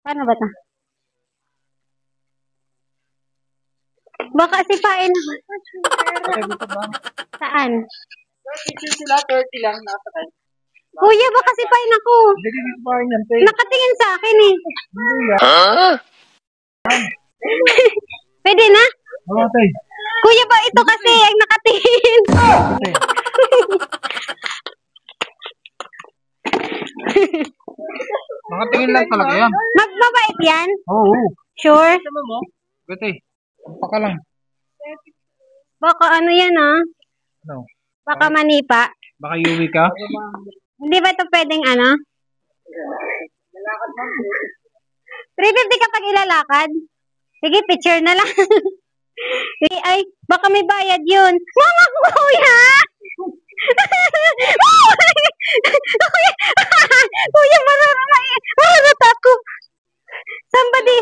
Paano ba ito? Baka sipain naman. Saan? 30 sila, 30 lang. Nasa kayo. Kuya, baka sipain ako. Hindi ka sipain yan, te. Nakatingin sa akin eh. Hindi yan. Pwede na? Oo, te. Kuya ba ito kasi ang nakatingin? Te. Nakatingin lang talaga yan. Mabait yan? Oo. Sure? Te, paka lang. Baka ano yan ah? Ano? Baka manipa. Baka iuwi ka? Hindi ba ito pwedeng ano? 350 kapag ilalakad? Sige, picture na lang. Sige, ay, baka may bayad yun. Mama ko, kuya! Kuya, marunat ako. Somebody.